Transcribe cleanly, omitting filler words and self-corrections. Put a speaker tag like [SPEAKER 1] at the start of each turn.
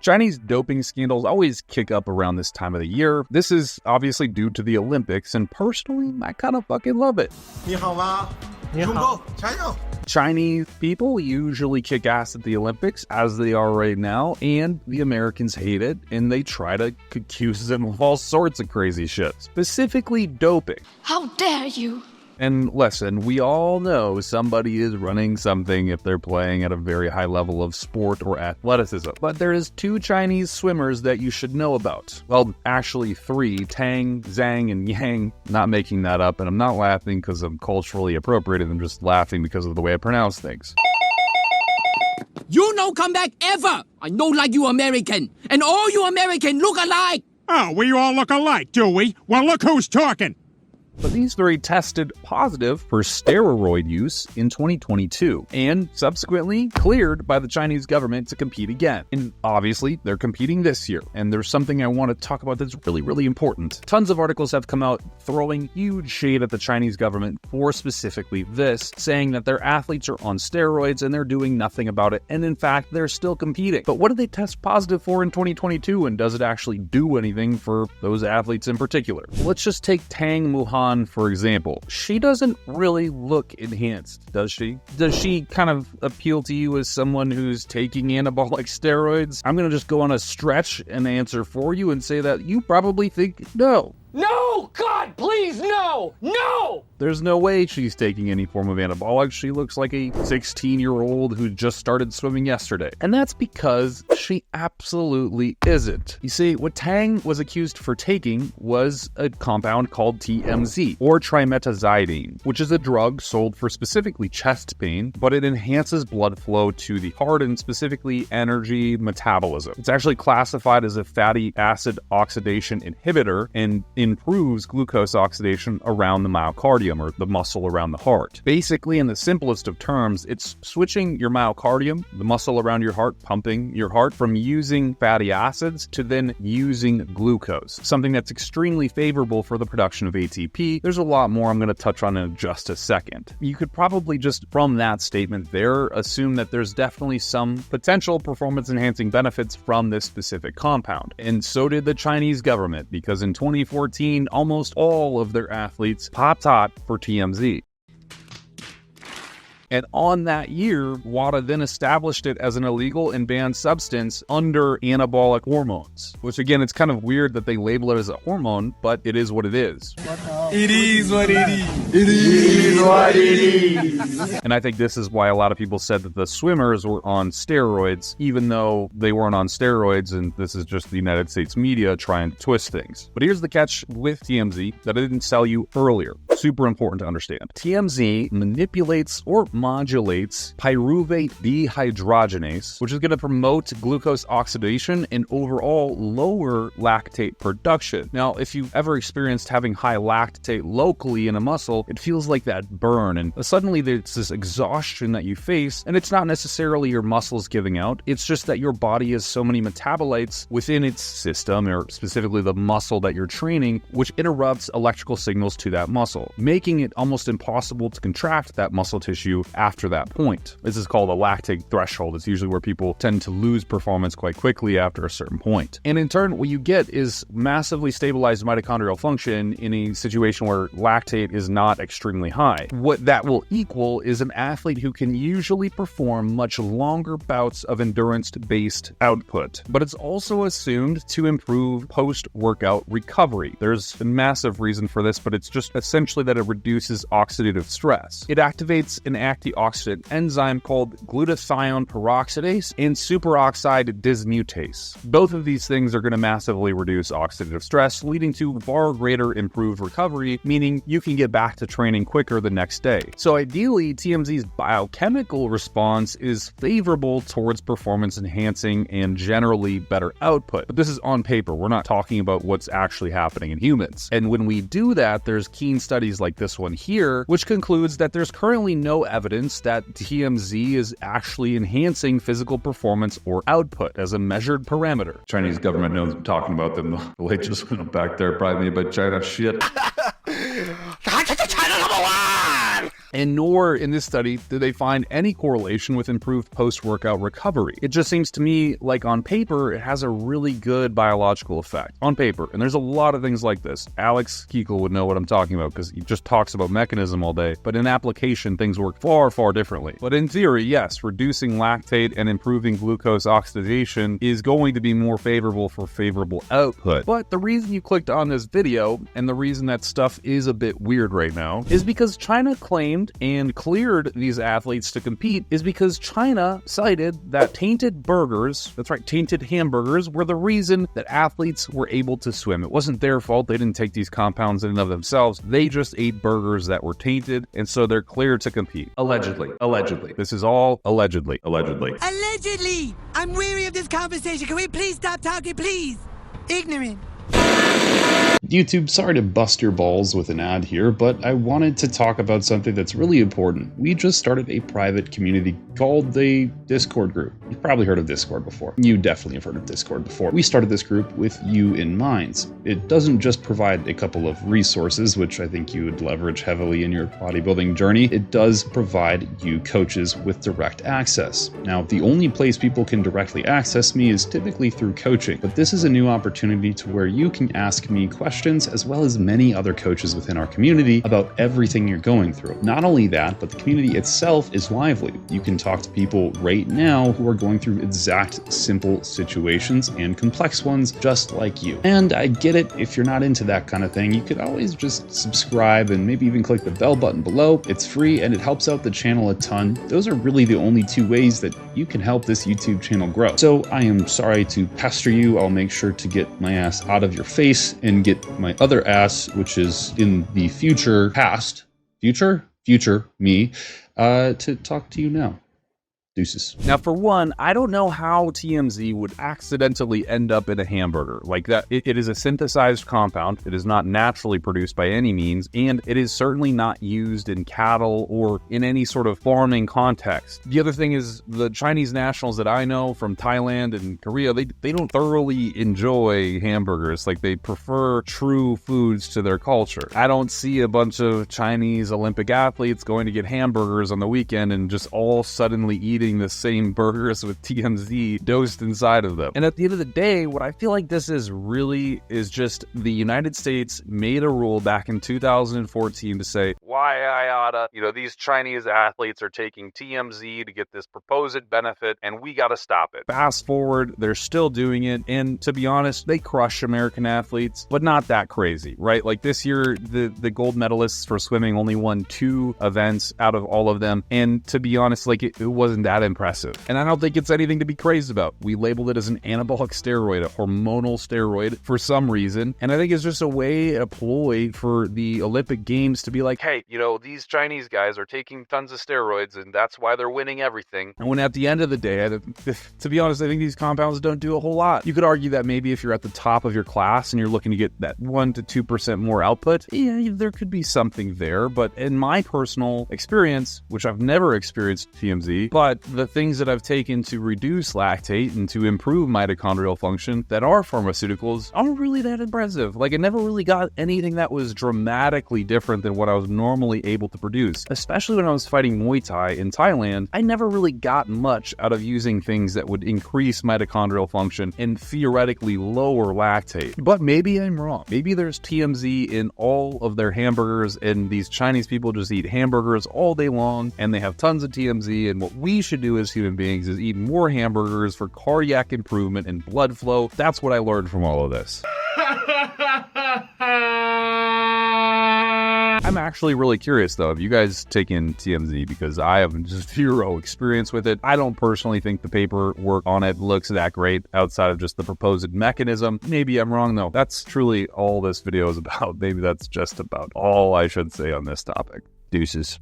[SPEAKER 1] Chinese doping scandals always kick up around this time of the year. This is obviously due to the Olympics, and personally, I kind of fucking love it.
[SPEAKER 2] 你好吗？
[SPEAKER 3] 你好。
[SPEAKER 2] 中国加油！
[SPEAKER 1] Chinese people usually kick ass at the Olympics, as they are right now, and the Americans hate it, and they try to accuse them of all sorts of crazy shit, specifically doping.
[SPEAKER 4] How dare you!
[SPEAKER 1] And listen, we all know somebody is running something if they're playing at a very high level of sport or athleticism. But there is 2 Chinese swimmers that you should know about. Well, actually 3, Tang, Zhang, and Yang. Not making that up, and I'm not laughing because I'm culturally appropriated, I'm just laughing because of the way I pronounce things.
[SPEAKER 5] You no come back ever! I know like you American, and all you American look alike!
[SPEAKER 3] Oh, we all look alike, do we? Well, look who's talking!
[SPEAKER 1] But these 3 tested positive for steroid use in 2022 and subsequently cleared by the Chinese government to compete again. And obviously, they're competing this year. And there's something I want to talk about that's really, really important. Tons of articles have come out throwing huge shade at the Chinese government for specifically this, saying that their athletes are on steroids and they're doing nothing about it. And in fact, they're still competing. But what did they test positive for in 2022? And does it actually do anything for those athletes in particular? Let's just take Tang Muhan, for example. She doesn't really look enhanced, does she? Does she kind of appeal to you as someone who's taking anabolic steroids? I'm going to just go on a stretch and answer for you and say that you probably think no.
[SPEAKER 5] No! God, please, no! No!
[SPEAKER 1] There's no way she's taking any form of anabolic. She looks like a 16-year-old who just started swimming yesterday. And that's because she absolutely isn't. You see, what Tang was accused for taking was a compound called TMZ, or trimetazidine, which is a drug sold for specifically chest pain, but it enhances blood flow to the heart and specifically energy metabolism. It's actually classified as a fatty acid oxidation inhibitor and improves glucose oxidation around the myocardium, or the muscle around the heart. Basically, in the simplest of terms, it's switching your myocardium, the muscle around your heart, pumping your heart, from using fatty acids to then using glucose, something that's extremely favorable for the production of ATP. There's a lot more I'm going to touch on in just a second. You could probably just, from that statement there, assume that there's definitely some potential performance-enhancing benefits from this specific compound. And so did the Chinese government, because in 2014, almost all of their athletes popped hot for TMZ. And on that year, WADA then established it as an illegal and banned substance under anabolic hormones. Which again, it's kind of weird that they label it as a hormone, but it is what it is.
[SPEAKER 2] It is what it is. It is what it is.
[SPEAKER 1] And I think this is why a lot of people said that the swimmers were on steroids, even though they weren't on steroids, and this is just the United States media trying to twist things. But here's the catch with TMZ that I didn't sell you earlier. Super important to understand. TMZ manipulates or modulates pyruvate dehydrogenase, which is going to promote glucose oxidation and overall lower lactate production. Now, if you've ever experienced having high lactate locally in a muscle, it feels like that burn, and suddenly there's this exhaustion that you face, and it's not necessarily your muscles giving out, it's just that your body has so many metabolites within its system, or specifically the muscle that you're training, which interrupts electrical signals to that muscle, making it almost impossible to contract that muscle tissue after that point. This is called a lactate threshold. It's usually where people tend to lose performance quite quickly after a certain point. And in turn, what you get is massively stabilized mitochondrial function in a situation where lactate is not extremely high. What that will equal is an athlete who can usually perform much longer bouts of endurance-based output. But it's also assumed to improve post-workout recovery. There's a massive reason for this, but it's just essentially that it reduces oxidative stress. It activates an antioxidant enzyme called glutathione peroxidase and superoxide dismutase. Both of these things are going to massively reduce oxidative stress, leading to far greater improved recovery, meaning you can get back to training quicker the next day. So ideally, TMZ's biochemical response is favorable towards performance enhancing and generally better output. But this is on paper. We're not talking about what's actually happening in humans. And when we do that, there's keen studies like this one here, which concludes that there's currently no evidence that TMZ is actually enhancing physical performance or output as a measured parameter. Chinese government knows I'm talking about them. The late just went back there, probably made by China shit.
[SPEAKER 2] China number 1!
[SPEAKER 1] And nor in this study did they find any correlation with improved post-workout recovery. It just seems to me like on paper, it has a really good biological effect. On paper. And there's a lot of things like this. Alex Kiekel would know what I'm talking about because he just talks about mechanism all day. But in application, things work far, far differently. But in theory, yes, reducing lactate and improving glucose oxidation is going to be more favorable for favorable output. But the reason you clicked on this video, and the reason that stuff is a bit weird right now, is because China claimed and cleared these athletes to compete is because China cited that tainted burgers, that's right, tainted hamburgers, were the reason that athletes were able to swim. It wasn't their fault. They didn't take these compounds in and of themselves. They just ate burgers that were tainted, and so they're cleared to compete. Allegedly. Allegedly. This is all allegedly. Allegedly.
[SPEAKER 4] Allegedly! I'm weary of this conversation. Can we please stop talking, please? Ignorant.
[SPEAKER 6] YouTube, sorry to bust your balls with an ad here, but I wanted to talk about something that's really important. We just started a private community called the Discord group. You've probably heard of Discord before. You definitely have heard of Discord before. We started this group with you in mind. It doesn't just provide a couple of resources, which I think you would leverage heavily in your bodybuilding journey. It does provide you coaches with direct access. Now, the only place people can directly access me is typically through coaching, but this is a new opportunity to where you can ask me questions as well as many other coaches within our community about everything you're going through. Not only that, but the community itself is lively. You can talk to people right now who are going through exact simple situations and complex ones just like you. And I get it, if you're not into that kind of thing, you could always just subscribe and maybe even click the bell button below. It's free and it helps out the channel a ton. Those are really the only two ways that you can help this YouTube channel grow. So I am sorry to pester you. I'll make sure to get my ass out of your face and get my other ass, which is in the future me, to talk to you now. Deuces.
[SPEAKER 1] Now, for one, I don't know how TMZ would accidentally end up in a hamburger like that. It is a synthesized compound. It is not naturally produced by any means, and it is certainly not used in cattle or in any sort of farming context. The other thing is the Chinese nationals that I know from Thailand and Korea, they don't thoroughly enjoy hamburgers. Like, they prefer true foods to their culture. I don't see a bunch of Chinese Olympic athletes going to get hamburgers on the weekend and just all suddenly eating the same burgers with TMZ dosed inside of them. And at the end of the day, what I feel like this is really is just the United States made a rule back in 2014 to say, why IATA, these Chinese athletes are taking TMZ to get this proposed benefit, and we got to stop it. Fast forward, they're still doing it, and to be honest, they crush American athletes, but not that crazy, right? Like this year, the gold medalists for swimming only won 2 events out of all of them, and to be honest, like it wasn't that impressive. And I don't think it's anything to be crazed about. We labeled it as an anabolic steroid, a hormonal steroid for some reason, and I think it's just a way, a ploy for the Olympic Games to be like, hey, these Chinese guys are taking tons of steroids and that's why they're winning everything. And when at the end of the day, to be honest, I think these compounds don't do a whole lot. You could argue that maybe if you're at the top of your class and you're looking to get that 1 to 2% more output, yeah, there could be something there. But in my personal experience, which I've never experienced TMZ, but the things that I've taken to reduce lactate and to improve mitochondrial function that are pharmaceuticals aren't really that impressive. Like, I never really got anything that was dramatically different than what I was normally able to produce. Especially when I was fighting Muay Thai in Thailand, I never really got much out of using things that would increase mitochondrial function and theoretically lower lactate. But maybe I'm wrong. Maybe there's TMZ in all of their hamburgers and these Chinese people just eat hamburgers all day long and they have tons of TMZ, and what we should do as human beings is eat more hamburgers for cardiac improvement and blood flow. That's what I learned from all of this. I'm actually really curious, though, if you guys take in TMZ, because I have just 0 experience with it. I don't personally think the paperwork on it looks that great outside of just the proposed mechanism. Maybe I'm wrong, though. That's truly all this video is about. Maybe that's just about all I should say on this topic. Deuces.